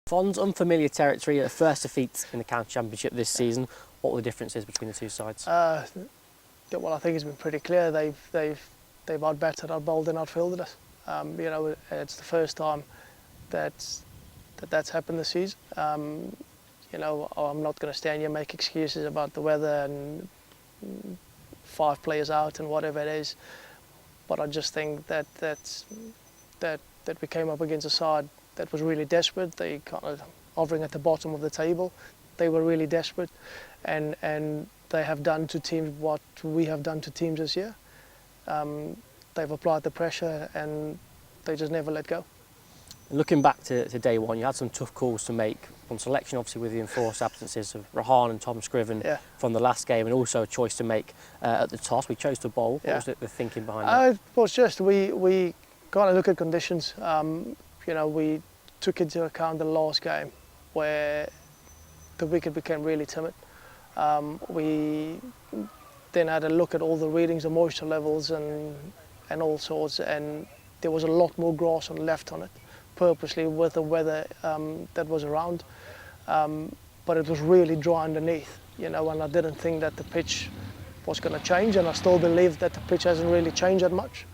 Fon's unfamiliar territory, a first defeat in the county championship this season. What were the differences between the two sides? Well, I think it's been pretty clear. They've outbattered, outbowled and outfielded us. You know, it's the first time that's happened this season. You know, I'm not going to stand here and make excuses about the weather and 5 players out and whatever it is, but I just think that we came up against a side that was really desperate. They kind of hovering at the bottom of the table. They were really desperate, and they have done to teams what we have done to teams this year. They've applied the pressure and they just never let go. Looking back to day one, you had some tough calls to make on selection, obviously with the enforced absences of Rahan and Tom Scriven from the last game, and also a choice to make at the toss. We chose to bowl. What was the thinking behind that? It was just we kind of look at conditions. You know, we took into account the last game where the wicket became really timid. We then had a look at all the readings, the moisture levels and all sorts, and there was a lot more grass left on it, purposely with the weather that was around. But it was really dry underneath, you know, and I didn't think that the pitch was going to change, and I still believe that the pitch hasn't really changed that much.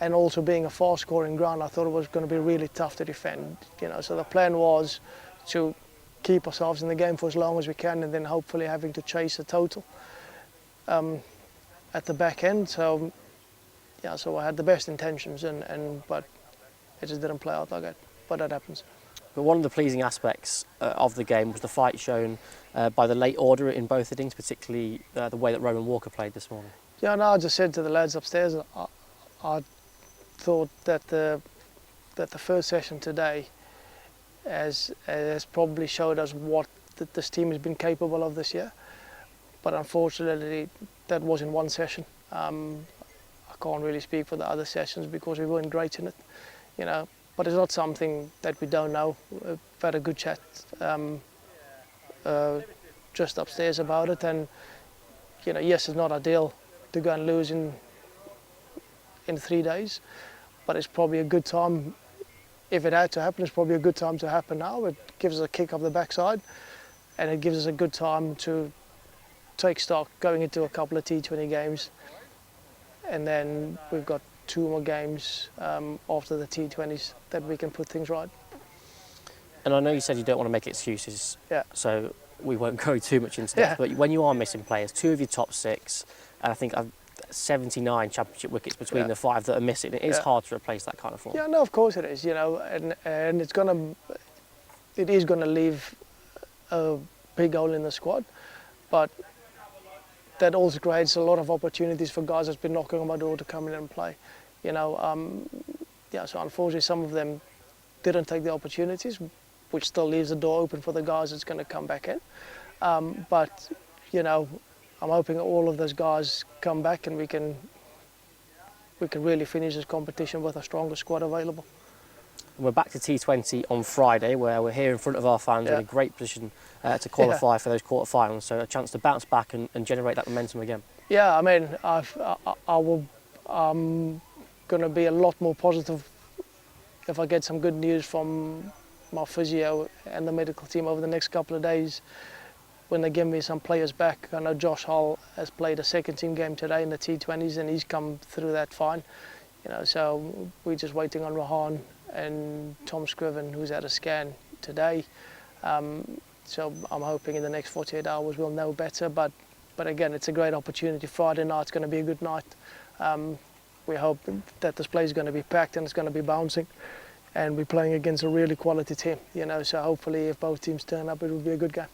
And also being a fast scoring ground, I thought it was going to be really tough to defend, you know. So the plan was to keep ourselves in the game for as long as we can, and then hopefully having to chase a total at the back end. So yeah, so I had the best intentions, but it just didn't play out like that. But that happens. But one of the pleasing aspects of the game was the fight shown by the late order in both innings, particularly the way that Roman Walker played this morning. Yeah, no, I just said to the lads upstairs, I thought that the first session today has probably showed us what this team has been capable of this year. But unfortunately, that was in one session. I can't really speak for the other sessions because we weren't great in it, you know. But it's not something that we don't know. We've had a good chat just upstairs about it, and you know, yes, it's not ideal to go and lose in 3 days, but it's probably a good time. If it had to happen, it's probably a good time to happen now. It gives us a kick up the backside, and it gives us a good time to take stock going into a couple of T20 games, and then we've got 2 more games after the T20s that we can put things right. And I know you said you don't want to make excuses, so we won't go too much into that, but when you are missing players, 2 of your top 6, and I think I've 79 championship wickets between the 5 that are missing, it is hard to replace that kind of form. Yeah, no, of course it is, you know, and it is gonna leave a big hole in the squad, but that also creates a lot of opportunities for guys that's been knocking on my door to come in and play, you know. So unfortunately some of them didn't take the opportunities, which still leaves the door open for the guys that's going to come back in. But you know, I'm hoping all of those guys come back and we can really finish this competition with a stronger squad available. And we're back to T20 on Friday, where we're here in front of our fans in a great position to qualify for those quarter-finals, so a chance to bounce back and generate that momentum again. Yeah, I mean, I'm going to be a lot more positive if I get some good news from my physio and the medical team over the next couple of days when they give me some players back. I know Josh Hull has played a second team game today in the T20s and he's come through that fine. You know, so we're just waiting on Rahan and Tom Scriven, who's had a scan today. So I'm hoping in the next 48 hours we'll know better. But again, it's a great opportunity. Friday night's going to be a good night. We hope that this place is going to be packed and it's going to be bouncing. And we're playing against a really quality team, you know. So hopefully if both teams turn up, it will be a good game.